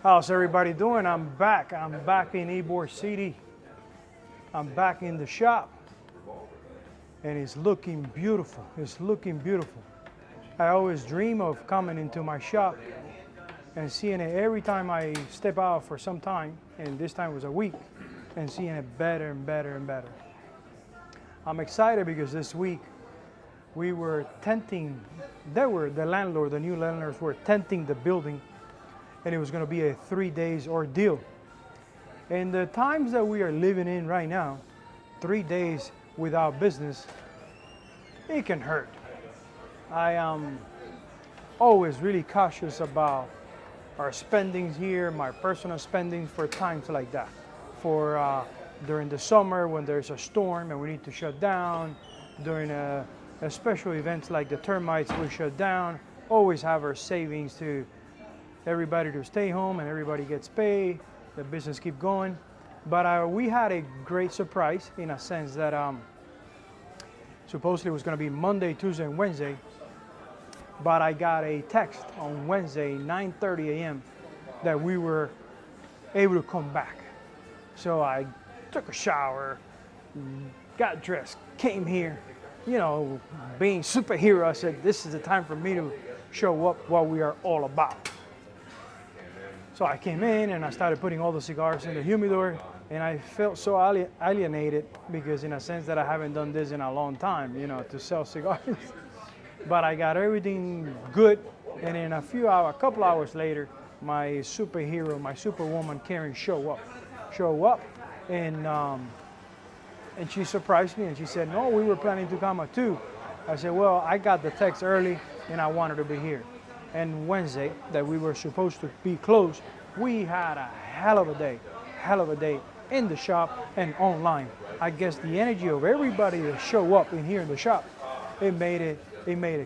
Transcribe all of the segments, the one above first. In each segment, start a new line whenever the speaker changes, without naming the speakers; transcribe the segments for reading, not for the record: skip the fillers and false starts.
How's everybody doing? I'm back. I'm back in Ybor City. I'm back in the shop. And it's looking beautiful. It's looking beautiful. I always dream of coming into my shop and seeing it every time I step out for some time, and this time was a week, and seeing it better and better and better. I'm excited because this week we were tenting, the new landlords were tenting the building, and it was going to be a 3 days ordeal. And the times that we are living in right now, 3 days without business, it can hurt. I am always really cautious about our spendings here, my personal spendings for times like that. For during the summer when there's a storm and we need to shut down, during a special events like the termites, we shut down, always have our savings to everybody to stay home and everybody gets paid, the business keep going. But we had a great surprise in a sense that supposedly it was going to be Monday, Tuesday, and Wednesday, but I got a text on Wednesday, 9:30 a.m., that we were able to come back. So I took a shower, got dressed, came here, you know, being superhero. I said, this is the time for me to show up what we are all about. So I came in and I started putting all the cigars in the humidor, and I felt so alienated because in a sense that I haven't done this in a long time, you know, to sell cigars. But I got everything good, and in a couple hours later, my superhero, my superwoman Karen show up, and she surprised me and she said, no, we were planning to come at 2. I said, well, I got the text early and I wanted to be here. And Wednesday, that we were supposed to be closed, we had a hell of a day in the shop and online. I guess the energy of everybody that show up in here in the shop, it made it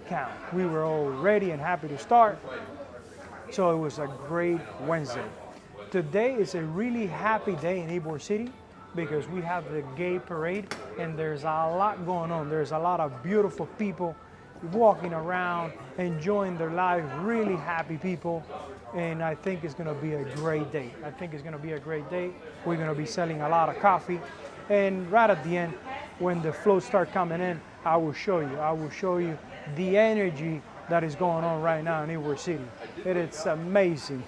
count. We were all ready and happy to start. So it was a great Wednesday. Today is a really happy day in Ybor City because we have the gay parade and there's a lot going on. There's a lot of beautiful people walking around, enjoying their life, really happy people. And I think it's gonna be a great day. We're gonna be selling a lot of coffee. And right at the end, when the floats start coming in, I will show you the energy that is going on right now in Ybor City. It's amazing.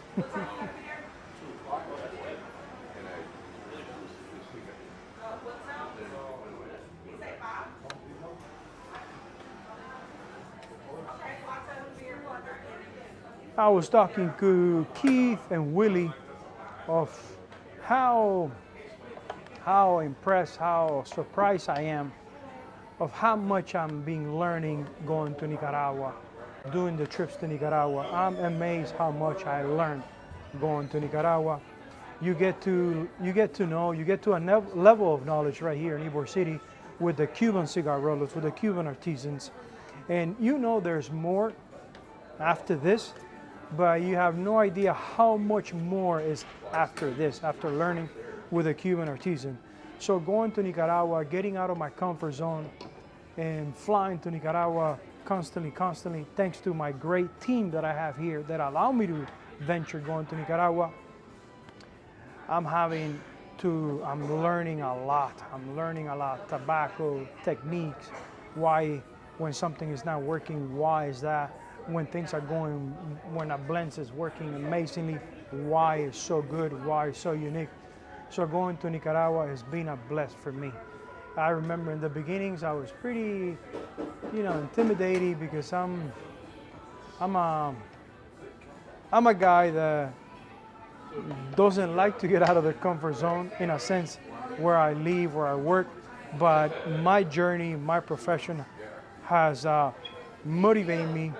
I was talking to Keith and Willie of how impressed, how surprised I am of how much I'm being learning going to Nicaragua, doing the trips to Nicaragua. I'm amazed how much I learned going to Nicaragua. You get to a level of knowledge right here in Ybor City with the Cuban cigar rollers, with the Cuban artisans. And you know there's more after this, but you have no idea how much more is after this, after learning with a Cuban artisan. So going to Nicaragua, getting out of my comfort zone and flying to Nicaragua constantly, thanks to my great team that I have here that allow me to venture going to Nicaragua, I'm learning a lot, tobacco techniques, why when something is not working, why is that? When things are going, when a blend is working amazingly, why it's so good, why it's so unique. So going to Nicaragua has been a blessing for me. I remember in the beginnings I was pretty, intimidated because I'm a guy that doesn't like to get out of the comfort zone in a sense where I live, where I work. But my journey, my profession has motivated me,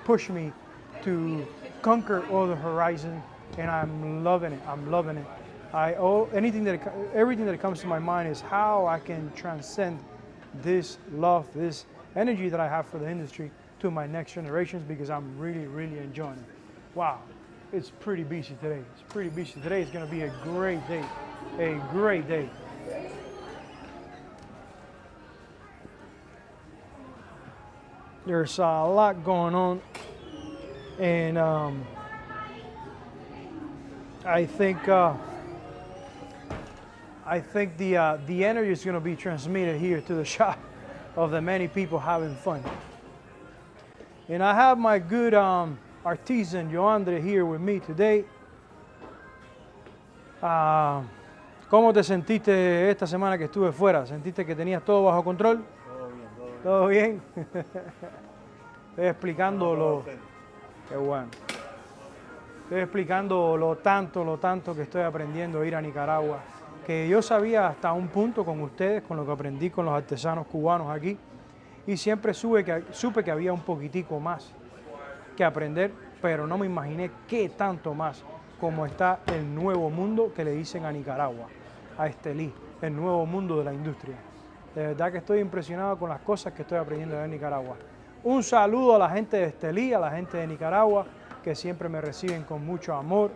pushed me to conquer all the horizon, and I'm loving it. Everything that comes to my mind is how I can transcend this love, this energy that I have for the industry to my next generations, because I'm really, really enjoying it. Wow, it's pretty busy today. Today is going to be a great day. There's a lot going on, and I think the energy is going to be transmitted here to the shop of the many people having fun. And I have my good artisan Joandre here with me today. ¿Cómo te sentiste esta semana que estuve fuera? ¿Sentiste que tenías todo bajo control? Todo bien. ¿Todo bien? Estoy explicando qué bueno. Estoy explicando lo tanto que estoy aprendiendo a ir a Nicaragua, que yo sabía hasta un punto con ustedes, con lo que aprendí con los artesanos cubanos aquí, y siempre supe que había un poquitico más que aprender, pero no me imaginé qué tanto más, como está el nuevo mundo que le dicen a Nicaragua, a Estelí, el nuevo mundo de la industria. De verdad que estoy impresionado con las cosas que estoy aprendiendo en Nicaragua. Un saludo a la gente de Estelí, a la gente de Nicaragua, que siempre me reciben con mucho amor,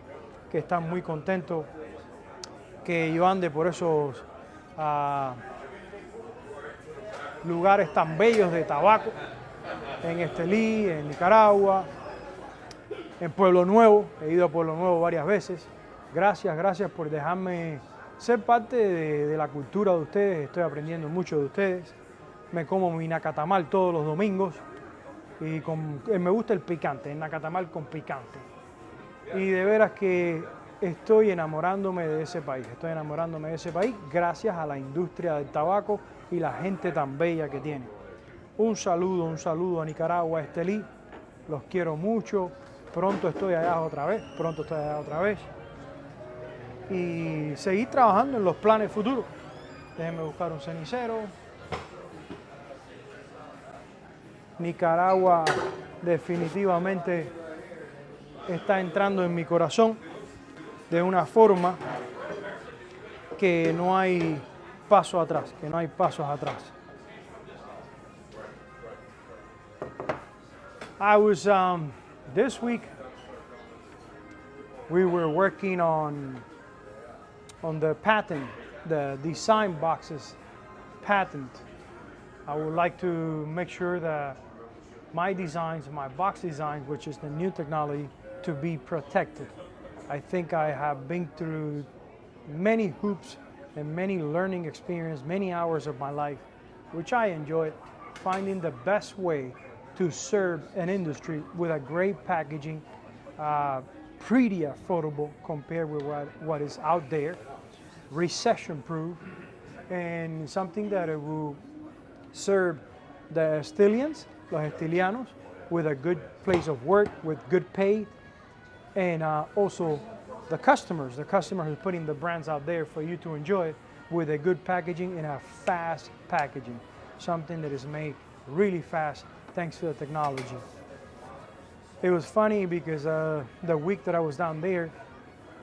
que están muy contentos que yo ande por esos lugares tan bellos de tabaco, en Estelí, en Nicaragua, en Pueblo Nuevo. He ido a Pueblo Nuevo varias veces. Gracias por dejarme ser parte de la cultura de ustedes. Estoy aprendiendo mucho de ustedes. Me como mi nacatamal todos los domingos. Y me gusta el picante, el nacatamal con picante. Y de veras que estoy enamorándome de ese país. Estoy enamorándome de ese país gracias a la industria del tabaco y la gente tan bella que tiene. Un saludo a Nicaragua, a Estelí. Los quiero mucho. Pronto estoy allá otra vez. Y seguir trabajando en los planes futuros. Déjenme buscar un cenicero. Nicaragua definitivamente está entrando en mi corazón de una forma que no hay paso atrás, que no hay pasos atrás. I was, this week, we were working on the patent, the design boxes patent. I would like to make sure that my designs, my box designs, which is the new technology, to be protected. I think I have been through many hoops and many learning experience, many hours of my life, which I enjoyed, finding the best way to serve an industry with a great packaging, pretty affordable compared with what is out there, recession proof, and something that it will serve the Estilians, los Estilianos, with a good place of work, with good pay, and also the customers who's putting the brands out there for you to enjoy with a good packaging and a fast packaging, something that is made really fast thanks to the technology. It was funny because the week that I was down there,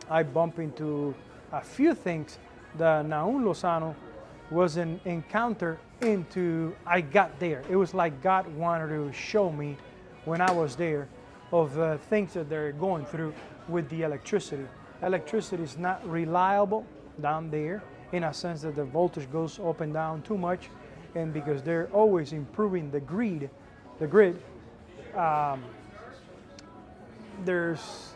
I bumped into a few things that Naun Lozano wasn't encountered into. I got there. It was like God wanted to show me when I was there of the things that they're going through with the electricity. Electricity is not reliable down there in a sense that the voltage goes up and down too much, and because they're always improving the grid, there's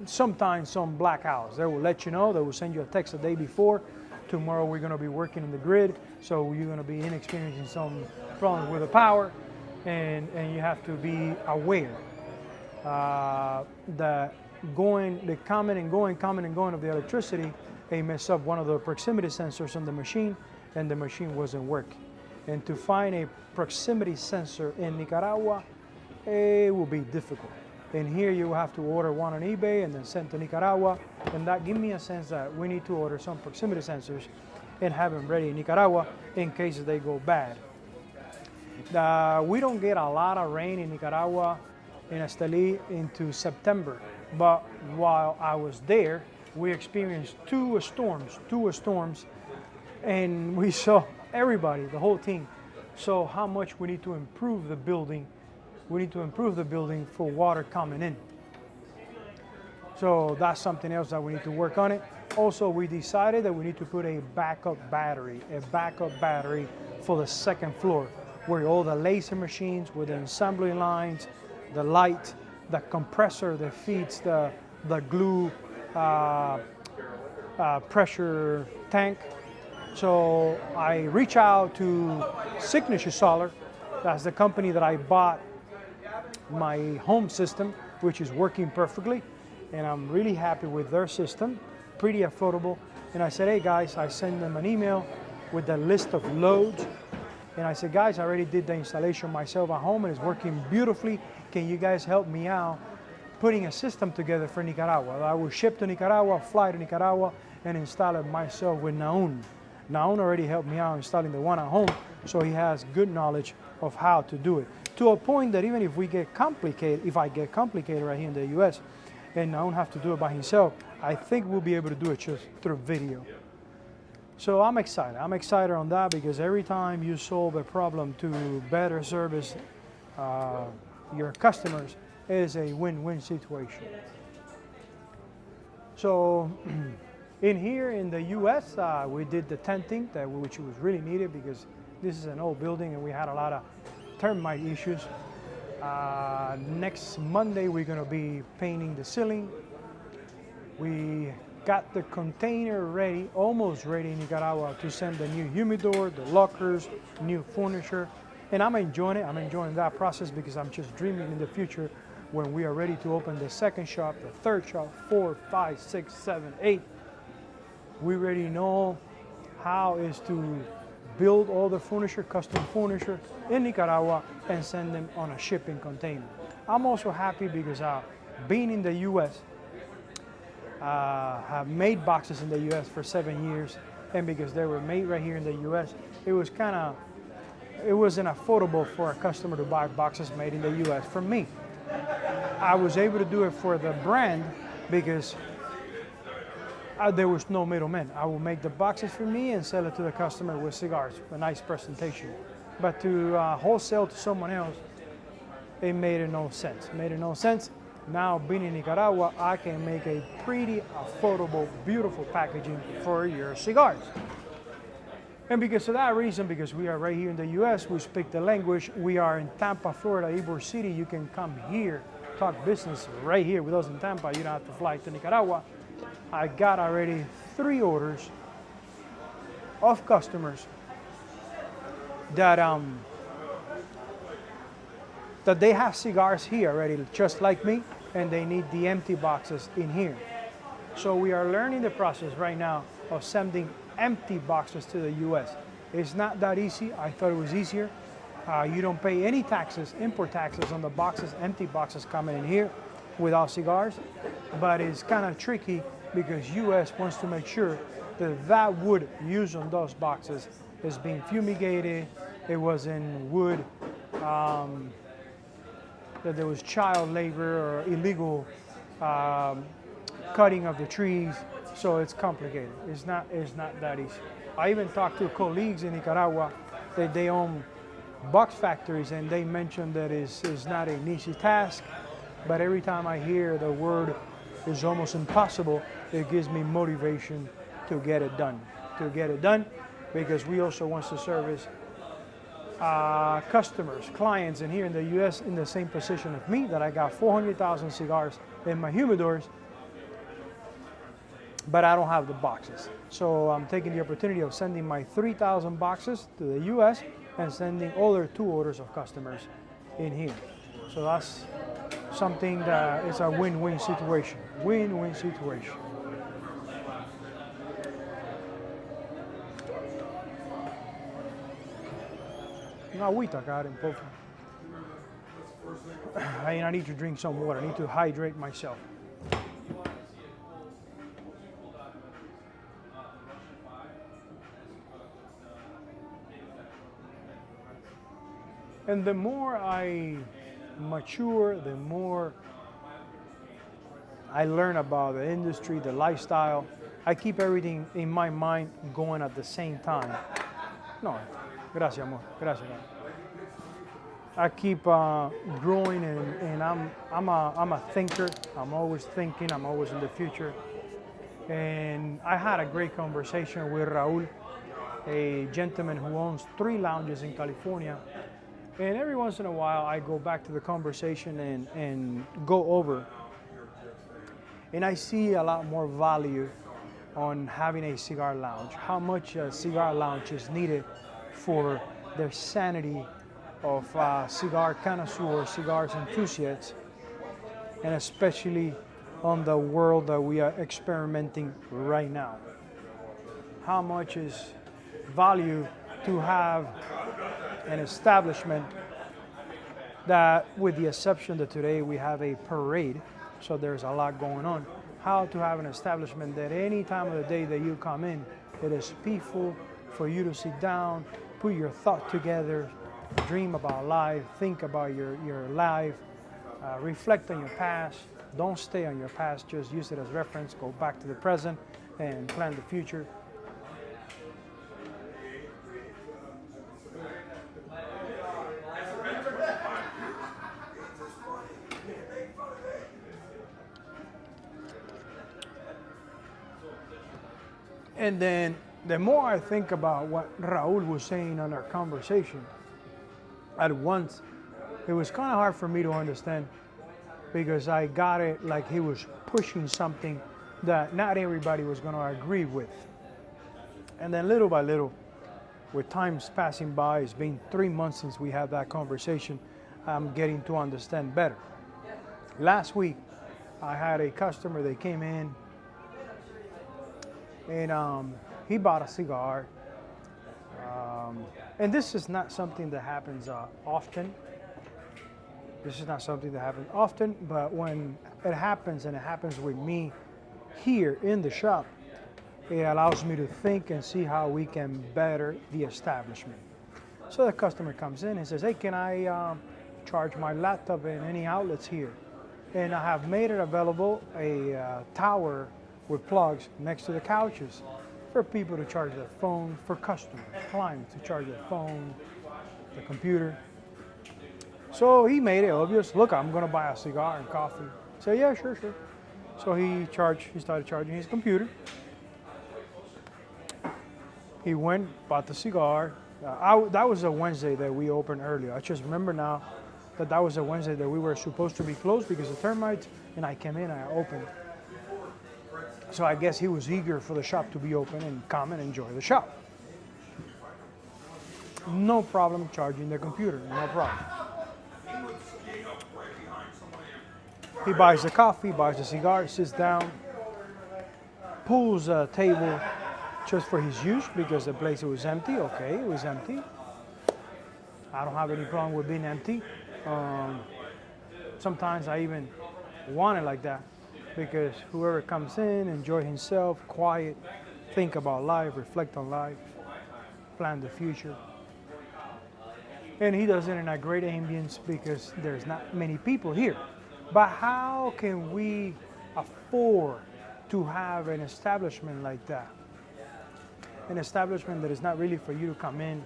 sometimes some blackouts. They will let you know. They will send you a text the day before. Tomorrow we're going to be working in the grid, so you're going to be experiencing some problems with the power, and you have to be aware that the coming and going of the electricity, they mess up one of the proximity sensors on the machine, and the machine wasn't working. And to find a proximity sensor in Nicaragua, it will be difficult. And here you have to order one on eBay and then send to Nicaragua. And that gives me a sense that we need to order some proximity sensors and have them ready in Nicaragua in case they go bad. We don't get a lot of rain in Nicaragua, in Estelí, into September. But while I was there, we experienced two storms, and we saw everybody, the whole team, saw how much we need to improve the building. We need to improve the building for water coming in. So that's something else that we need to work on it. Also, we decided that we need to put a backup battery for the second floor, where all the laser machines with the assembly lines, the light, the compressor that feeds the glue pressure tank. So I reach out to Signature Solar. That's the company that I bought my home system, which is working perfectly. And I'm really happy with their system, pretty affordable. And I said, hey guys, I sent them an email with the list of loads. And I said, guys, I already did the installation myself at home and it's working beautifully. Can you guys help me out putting a system together for Nicaragua? I will ship to Nicaragua, fly to Nicaragua, and install it myself with Naun. Naun already helped me out installing the one at home, so he has good knowledge of how to do it. To a point that even if we get complicated, if I get complicated right here in the US, and Naun have to do it by himself, I think we'll be able to do it just through video. So I'm excited. I'm excited on that because every time you solve a problem to better service your customers, it is a win-win situation. So in here in the US, we did the tenting, which was really needed because this is an old building and we had a lot of termite issues. Next Monday, we're gonna be painting the ceiling. We got the container ready, almost ready in Nicaragua to send the new humidor, the lockers, new furniture. And I'm enjoying it. I'm enjoying that process because I'm just dreaming in the future when we are ready to open the second shop, the third shop, 4, 5, 6, 7, 8. We already know how is to build all the furniture, custom furniture in Nicaragua and send them on a shipping container. I'm also happy because being in the US, have made boxes in the US for 7 years, and because they were made right here in the US, it wasn't affordable for a customer to buy boxes made in the US from me. I was able to do it for the brand because there was no middleman. I will make the boxes for me and sell it to the customer with cigars, a nice presentation. But to wholesale to someone else, it made no sense. Now, being in Nicaragua, I can make a pretty affordable, beautiful packaging for your cigars. And because of that reason, because we are right here in the US, we speak the language, we are in Tampa, Florida, Ybor City, you can come here, talk business right here with us in Tampa, you don't have to fly to Nicaragua. I got already 3 orders of customers that they have cigars here already, just like me, and they need the empty boxes in here. So we are learning the process right now of sending empty boxes to the US. It's not that easy. I thought it was easier. You don't pay any taxes, import taxes on the boxes, empty boxes coming in here without cigars, but it's kind of tricky because US wants to make sure that wood used on those boxes is being fumigated, it was in wood, that there was child labor or illegal cutting of the trees, so it's complicated. It's not that easy. I even talked to colleagues in Nicaragua that they own box factories, and they mentioned that it's not an easy task, but every time I hear the word is almost impossible, it gives me motivation to get it done. Because we also want to service customers, clients in here in the US in the same position of me, that I got 400,000 cigars in my humidors, but I don't have the boxes. So I'm taking the opportunity of sending my 3,000 boxes to the US and sending other 2 orders of customers in here. So that's something that is a win-win situation. Win-win situation. Una agüita, Karen, por favor. I need to drink some water. I need to hydrate myself. And the more I mature, the more I learn about the industry, the lifestyle. I keep everything in my mind going at the same time. No, gracias, amor. Gracias, amor. I keep growing, and I'm a thinker. I'm always thinking. I'm always in the future. And I had a great conversation with Raul, a gentleman who owns 3 lounges in California. And every once in a while, I go back to the conversation and go over. And I see a lot more value on having a cigar lounge, how much a cigar lounge is needed for the sanity of cigar connoisseurs, cigars enthusiasts, and especially on the world that we are experimenting right now. How much is value to have an establishment that, with the exception that today we have a parade, so there's a lot going on, how to have an establishment that any time of the day that you come in, it is peaceful for you to sit down, put your thought together, dream about life, think about your life, reflect on your past. Don't stay on your past, just use it as reference, go back to the present and plan the future. And then the more I think about what Raul was saying on our conversation, at once it was kind of hard for me to understand, because I got it like he was pushing something that not everybody was going to agree with. And then little by little, with times passing by, it's been 3 months since we had that conversation, I'm getting to understand better. Last week, I had a customer that came in and he bought a cigar. And this is not something that happens often. This is not something that happens often, but when it happens, and it happens with me here in the shop, it allows me to think and see how we can better the establishment. So the customer comes in and says, hey, can I charge my laptop in any outlets here? And I have made it available, a tower with plugs next to the couches for people to charge their phone, for customers, clients to charge their phone, the computer. So he made it obvious. Look, I'm going to buy a cigar and coffee. So yeah, sure. So he started charging his computer. He went, bought the cigar. That was a Wednesday that we opened earlier. I just remember now that was a Wednesday that we were supposed to be closed because of termites, and I came in and I opened. So I guess he was eager for the shop to be open and come and enjoy the shop. No problem charging the computer, no problem. He buys the coffee, buys the cigar, sits down, pulls a table just for his use because the place was empty. Okay, it was empty. I don't have any problem with being empty. Sometimes I even want it like that because whoever comes in, enjoy himself, quiet, think about life, reflect on life, plan the future. And he does it in a great ambience because there's not many people here. But how can we afford to have an establishment like that? An establishment that is not really for you to come in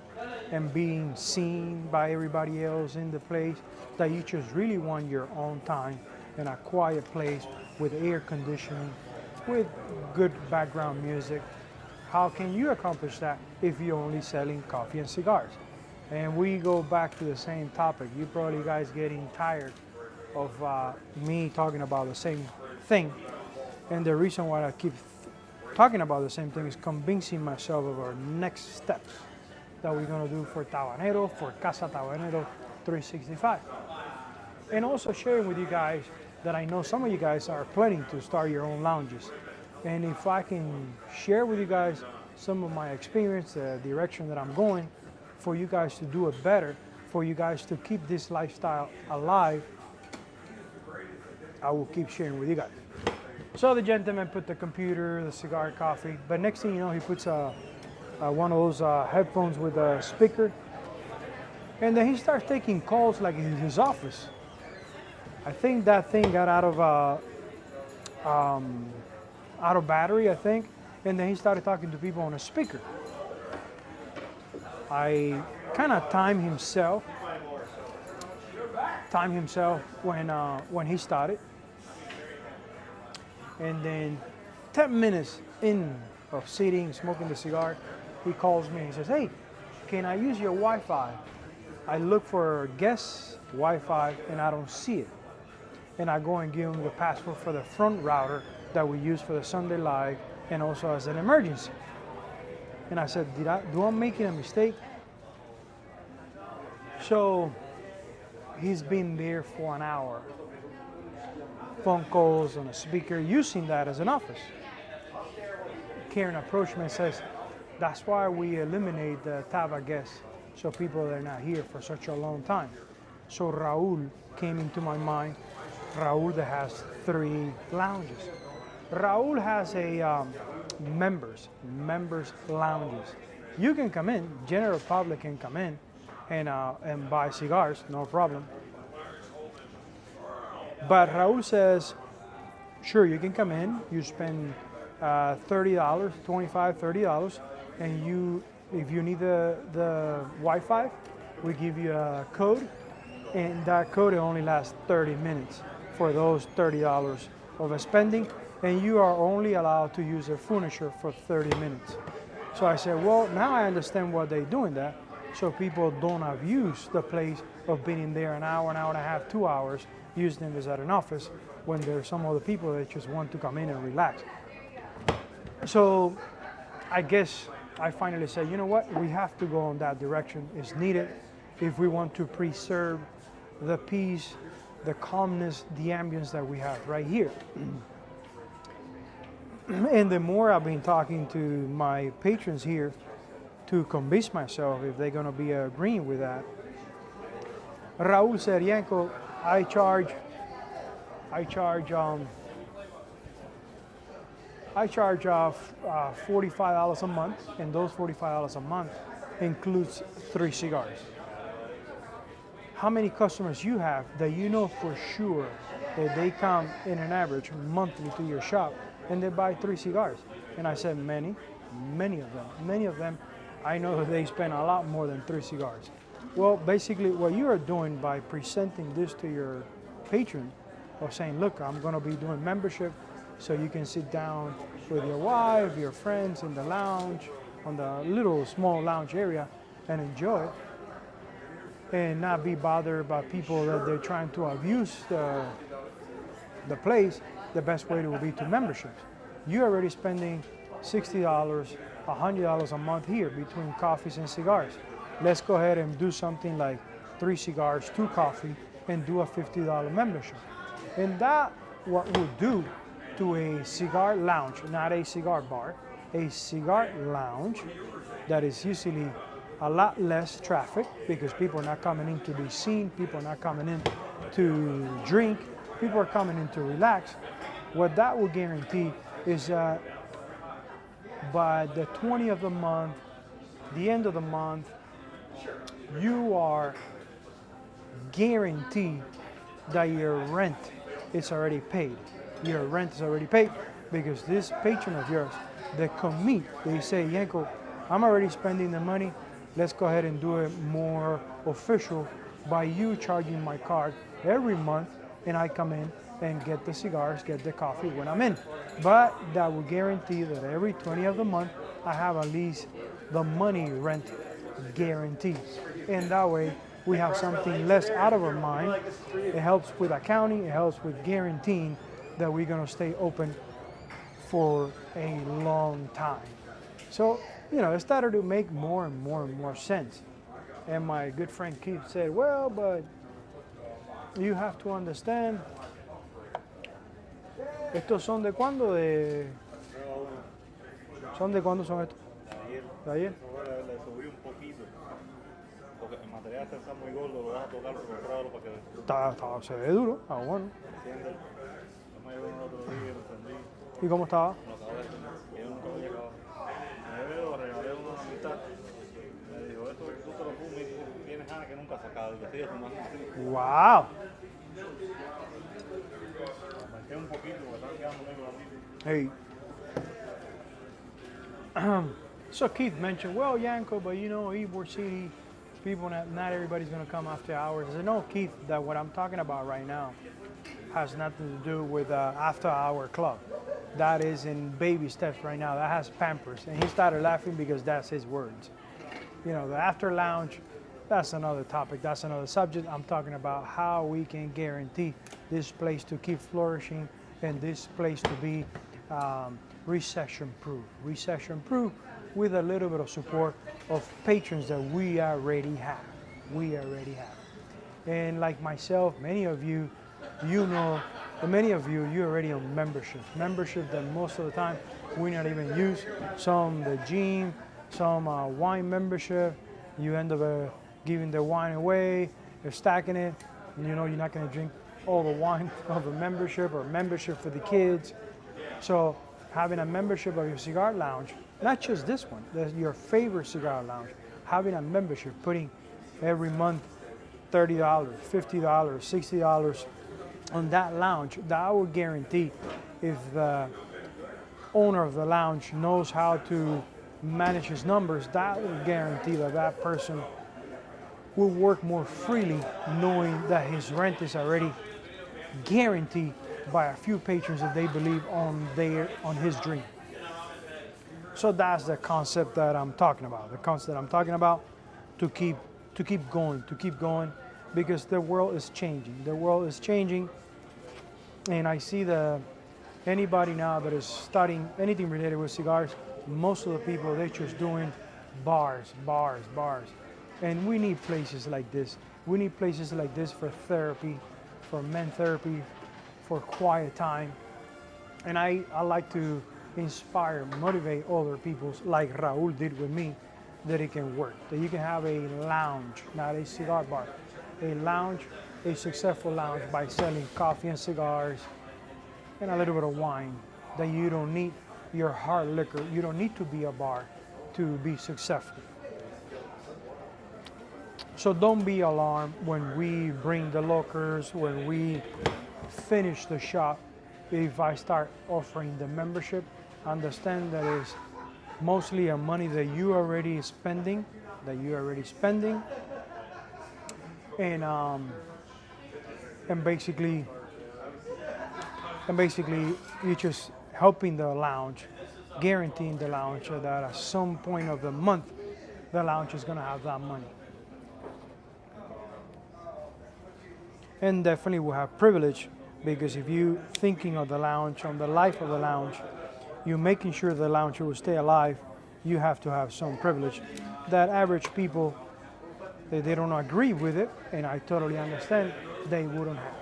and being seen by everybody else in the place, that you just really want your own time in a quiet place with air conditioning, with good background music. How can you accomplish that if you're only selling coffee and cigars? And we go back to the same topic. You probably guys getting tired of me talking about the same thing. And the reason why I keep talking about the same thing is convincing myself of our next steps that we're going to do for Tabanero, for Casa Tabanero 365. And also sharing with you guys that I know some of you guys are planning to start your own lounges. And if I can share with you guys some of my experience, the direction that I'm going, for you guys to do it better, for you guys to keep this lifestyle alive, I will keep sharing with you guys. So the gentleman put the computer, the cigar, coffee, but next thing you know, he puts one of those headphones with a speaker, and then he starts taking calls like in his office. I think that thing got out of battery, I think, and then he started talking to people on a speaker. I kind of timed himself when he started. And then 10 minutes in of sitting, smoking the cigar, he calls me and he says, hey, can I use your Wi-Fi? I look for guest Wi-Fi and I don't see it. and I go and give him the password for the front router that we use for the Sunday Live and also as an emergency. And I said, do I making a mistake? So he's been there for an hour. Phone calls on a speaker, using that as an office. Karen approached me and says, that's why we eliminate the Taba guests, so people that are not here for such a long time. So Raul came into my mind. Raul that has 3 lounges. Raul has a members lounges. You can come in, general public can come in and buy cigars, no problem. But Raul says, sure, you can come in, you spend $30, $25, $30, and if you need the Wi-Fi, we give you a code, and that code only lasts 30 minutes for those $30 of spending, and you are only allowed to use their furniture for 30 minutes. So I said, well, now I understand why they're doing that, so people don't abuse the place of being in there an hour and a half, 2 hours, using them as at an office, when there's some other people that just want to come in and relax. So I guess I finally said, you know what, we have to go in that direction. It's needed if we want to preserve the peace, the calmness, the ambience that we have right here. And the more I've been talking to my patrons here to convince myself if they're going to be agreeing with that, Raul said, Yanko, I charge $45 a month, and those $45 a month includes 3 cigars. How many customers you have that you know for sure that they come in an average monthly to your shop and they buy 3 cigars? And I said, many of them, I know that they spend a lot more than 3 cigars. Well, basically what you are doing by presenting this to your patron, of saying, look, I'm going to be doing membership, so you can sit down with your wife, your friends in the lounge, on the little small lounge area, and enjoy it, and not be bothered by people that they're trying to abuse the place. The best way will be to memberships. You're already spending $60, $100 a month here between coffees and cigars. Let's go ahead and do something like 3 cigars, 2 coffee, and do a $50 membership. And that what we'll do to a cigar lounge, not a cigar bar, a cigar lounge that is usually a lot less traffic because people are not coming in to be seen, people are not coming in to drink, people are coming in to relax. What that will guarantee is that by the 20th of the month, the end of the month, you are guaranteed that your rent is already paid. Your rent is already paid because this patron of yours, they commit, they say, Yanko, I'm already spending the money, let's go ahead and do it more official by you charging my card every month, and I come in and get the cigars, get the coffee when I'm in. But that will guarantee that every 20th of the month, I have at least the money rent guaranteed. And that way, we have something less out of our mind. It helps with accounting, it helps with guaranteeing that we're gonna stay open for a long time. So, you know, it started to make more and more sense. And my good friend Keith said, well, but you have to understand, ¿estos son de cuándo? ¿Son de cuándo son estos? ¿De ayer?
Le subí un poquito, porque el material está muy gordo, lo vas a tocar, comprarlo para que...
Se ve duro, bueno.
Enciende, yo me llevé un otro día, lo encendí.
¿Y cómo estaba?
Lo acabé de encender, yo nunca lo había acabado. Me llevé, lo regalé a una amistad, me dijo, esto tú te lo fumas y tú tienes ganas que nunca has sacado, y que sigues fumando así.
¡Wow!
Marqué un poquito, porque están quedando negros a mí.
Hey. So Keith mentioned, well, Yanko, but you know, Ybor City, people, not everybody's going to come after hours. I said, no, Keith, that what I'm talking about right now has nothing to do with after-hour club. That is in baby steps right now. That has Pampers. And he started laughing because that's his words. You know, the after lounge, that's another topic. That's another subject. I'm talking about how we can guarantee this place to keep flourishing, and this place to be recession-proof. Recession-proof with a little bit of support of patrons that we already have. We already have. And like myself, many of you, you know, and many of you, you're already on membership. Membership that most of the time we not even use. Some the gym, some wine membership. You end up giving the wine away, you're stacking it, and you know you're not going to drink all the wine of a membership or membership for the kids. So having a membership of your cigar lounge, not just this one, your favorite cigar lounge, having a membership, putting every month $30, $50, $60 on that lounge, that will guarantee, if the owner of the lounge knows how to manage his numbers, that will guarantee that that person will work more freely, knowing that his rent is already guaranteed by a few patrons that they believe on his dream. So that's the concept that I'm talking about. The concept that I'm talking about to keep going, because the world is changing. The world is changing, and I see anybody now that is studying anything related with cigars, most of the people, they're just doing bars. And we need places like this. We need places like this for therapy, for men therapy, for quiet time. And I like to inspire, motivate other people like Raul did with me, that it can work. That you can have a lounge, not a cigar bar. A lounge, a successful lounge by selling coffee and cigars and a little bit of wine. That you don't need your hard liquor. You don't need to be a bar to be successful. So don't be alarmed when we bring the lockers, when we finish the shop. If I start offering the membership, understand that it's mostly a money that you already spending, and basically you're just helping the lounge, guaranteeing the lounge that at some point of the month, the lounge is gonna have that money. And definitely will have privilege, because if you thinking of the lounge, on the life of the lounge, you're making sure the lounge will stay alive, you have to have some privilege that average people, they don't agree with it, and I totally understand, they wouldn't have.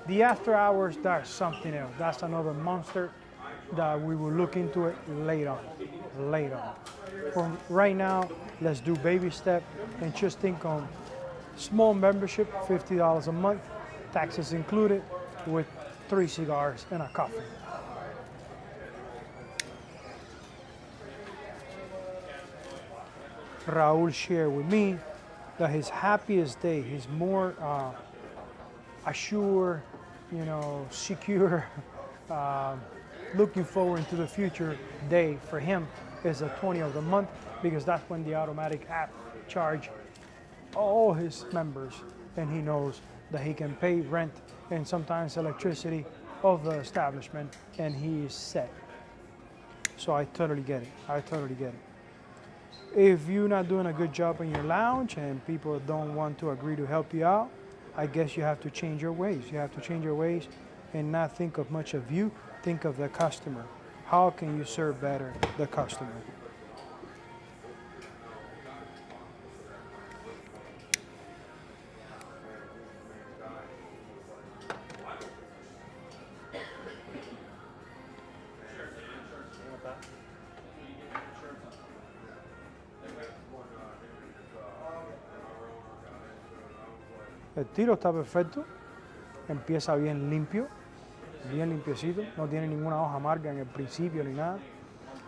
The after hours, that's something else. That's another monster that we will look into it later on. For right now, let's do baby step and just think on small membership, $50 a month, taxes included, with 3 cigars and a coffee. Raul shared with me that his happiest day, his more assured, secure, looking forward into the future day for him is the 20th of the month, because that's when the automatic app charge all his members, and he knows that he can pay rent and sometimes electricity of the establishment, and he is set. So I totally get it. If you're not doing a good job in your lounge and people don't want to agree to help you out, I guess you have to change your ways. You have to change your ways and not think of much of you, think of the customer. How can you serve better the customer? El tiro está perfecto, empieza bien limpio, bien limpiecito, no tiene ninguna hoja amarga en el principio ni nada,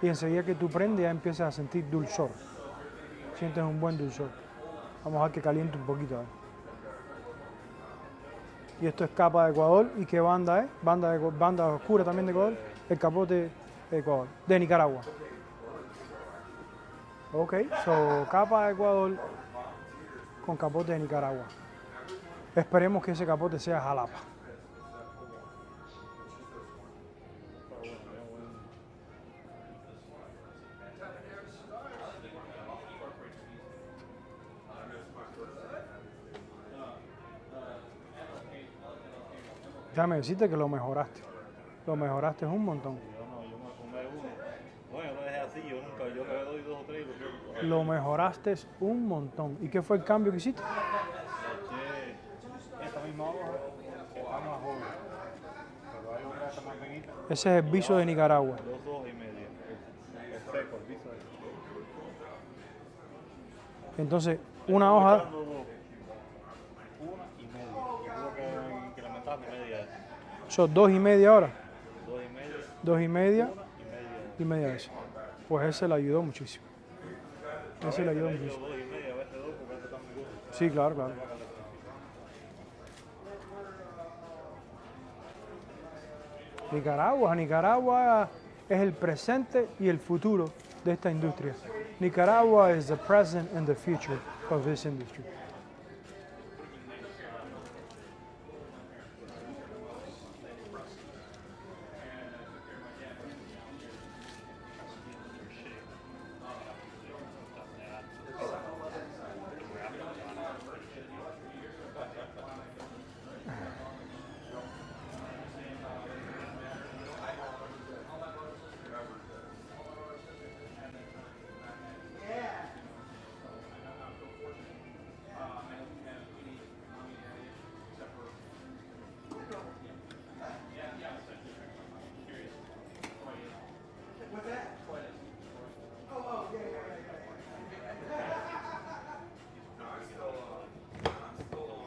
y enseguida que tú prendes ya empiezas a sentir dulzor, sientes un buen dulzor. Vamos a ver que caliente un poquito. Y esto es capa de Ecuador. ¿Y qué banda es? Banda oscura también de Ecuador. El capote de Ecuador, de Nicaragua. Ok, so capa de Ecuador con capote de Nicaragua. Esperemos que ese capote sea Jalapa. Déjame decirte que lo mejoraste. Lo mejoraste un montón.
Yo me fumé uno. Bueno, yo lo dejé así, yo le doy 2 o 3 y lo suelto.
Lo mejoraste un montón. ¿Y qué fue el cambio que hiciste?
Eché esta misma hoja, que está más joven. Pero hay otra que está más pequeñita.
Ese es el viso de Nicaragua.
2 hojas y media. Es seco, el piso es.
Entonces, una hoja,
Una y media. Yo creo que la mitad de media es.
son 2,5 horas.
2 y media.
2,5
Y media.
y media de eso. Pues ese le ayudó muchísimo. Ese le ayudó
Le echo
muchísimo.
2 y media, a veces 2 porque este está muy duro.
Sí, claro, claro. Nicaragua es el presente y el futuro de esta industria. Nicaragua is the present and the future of this industry.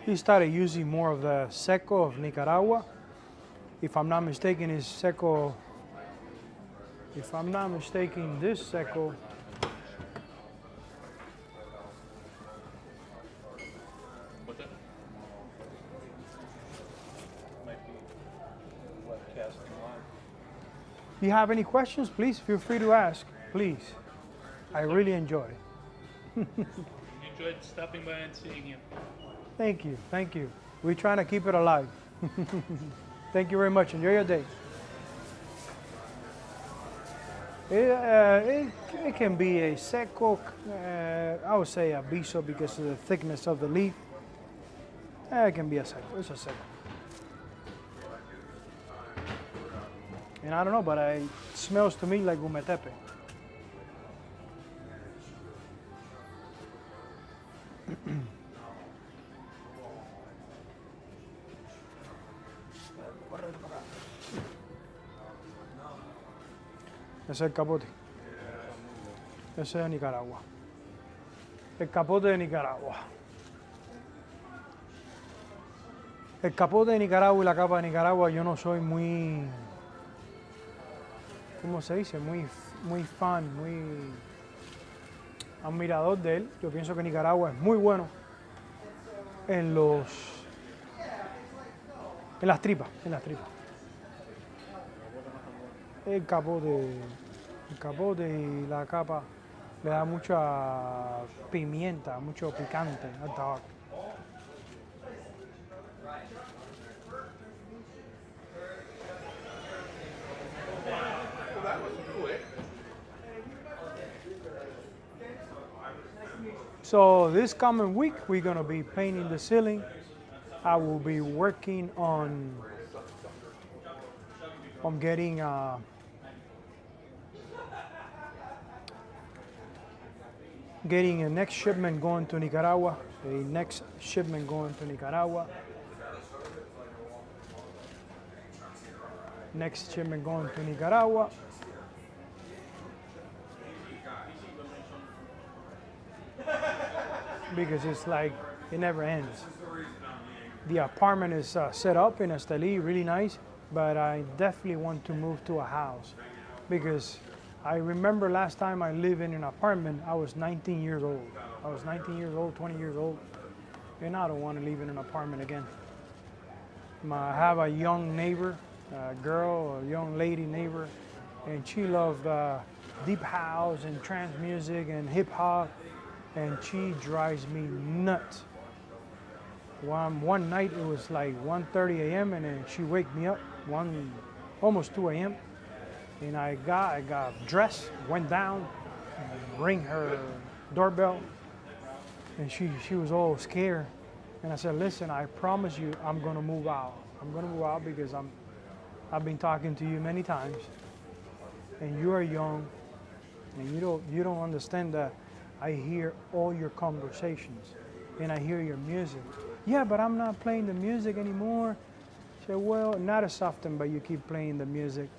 He started using more of the seco of Nicaragua. If I'm not mistaken, is seco. If I'm not mistaken, this seco.
What's that? Might be webcasting live.
If you have any questions, please feel free to ask. Please, I really enjoyed it.
Enjoyed stopping by and seeing you.
Thank you, thank you. We're trying to keep it alive. Thank you very much. Enjoy your day. It can be a seco, I would say a biso because of the thickness of the leaf. It can be a seco, it's a seco. And I don't know, but it smells to me like gumetepe. Ese es el capote. Ese es de Nicaragua. El capote de Nicaragua. El capote de Nicaragua y la capa de Nicaragua, yo no soy muy, ¿cómo se dice? Muy fan, muy admirador de él. Yo pienso que Nicaragua es muy bueno en las tripas, El capote y la capa le da mucha pimienta, mucho picante al tabaco. So this coming week, we're gonna be painting the ceiling. I will be working on getting a next shipment going to Nicaragua. Next shipment going to Nicaragua. Because it's like, it never ends. The apartment is set up in Esteli, really nice, but I definitely want to move to a house because I remember last time I lived in an apartment, I was 19 years old. 20 years old, and I don't want to live in an apartment again. I have a young neighbor, a young lady neighbor, and she loved deep house and trance music and hip hop, and she drives me nuts. One night it was like 1:30 a.m. and then she wake me up, almost 2 a.m. And I got dressed, went down, ring her doorbell, and she was all scared. And I said, listen, I promise you I'm gonna move out. I'm gonna move out because I've been talking to you many times, and you are young, and you don't understand that I hear all your conversations, and I hear your music. Yeah, but I'm not playing the music anymore. I said, well, not as often, but you keep playing the music,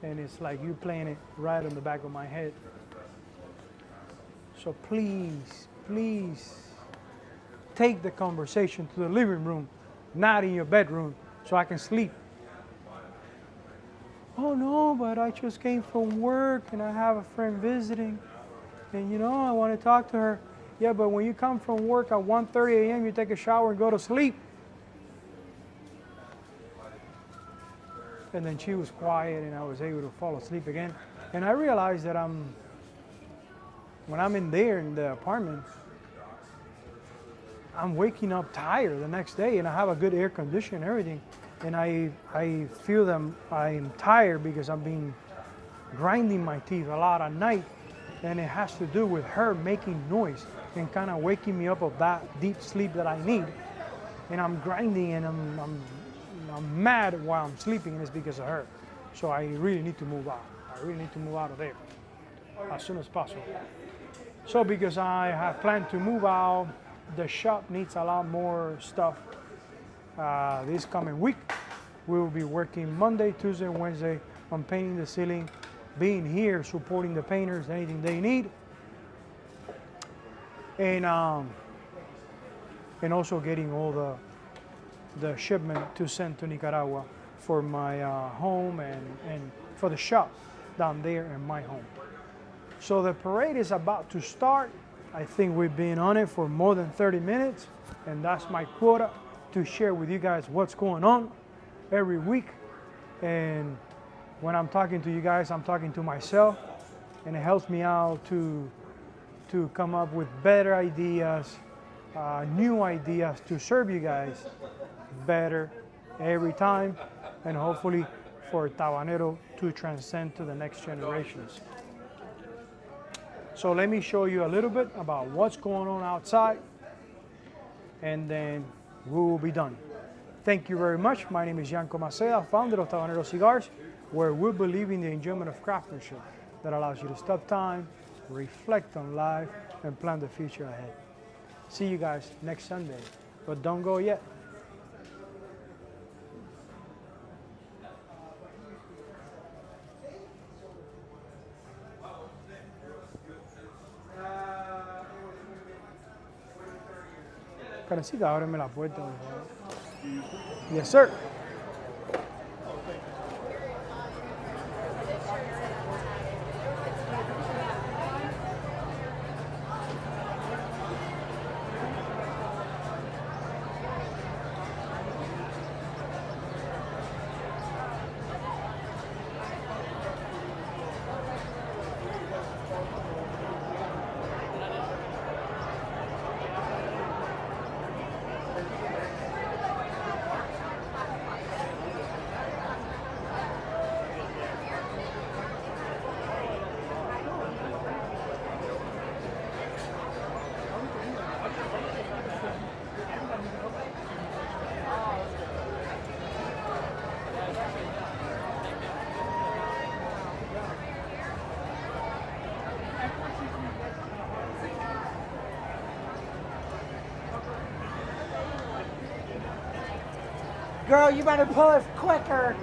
and it's like you playing it right on the back of my head. So please, please, take the conversation to the living room, not in your bedroom, so I can sleep. Oh no, but I just came from work and I have a friend visiting, and I want to talk to her. Yeah, but when you come from work at 1:30 a.m., you take a shower and go to sleep. And then she was quiet and I was able to fall asleep again. And I realized that when I'm in there in the apartment, I'm waking up tired the next day, and I have a good air condition and everything. And I feel that I'm tired because I've been grinding my teeth a lot at night. And it has to do with her making noise and kind of waking me up of that deep sleep that I need. And I'm grinding and I'm mad while I'm sleeping, and it's because of her. So I really need to move out. I really need to move out of there as soon as possible. So because I have planned to move out, the shop needs a lot more stuff. This coming week, we will be working Monday, Tuesday, and Wednesday on painting the ceiling, being here, supporting the painters, anything they need. And also getting all the shipment to send to Nicaragua for my home and for the shop down there in my home. So the parade is about to start. I think we've been on it for more than 30 minutes, and that's my quota to share with you guys what's going on every week. And when I'm talking to you guys, I'm talking to myself, and it helps me out to come up with better ideas, new ideas to serve you guys better every time, and hopefully for Tabanero to transcend to the next generations. So let me show you a little bit about what's going on outside, and then we will be done. Thank you very much. My name is Yanko Maceda, founder of Tabanero Cigars, where we believe in the enjoyment of craftsmanship that allows you to stop time, reflect on life, and plan the future ahead. See you guys next Sunday, but don't go yet. Carecita, ábreme la puerta, por favor. Yes, sir.
Girl, you better pull it quicker.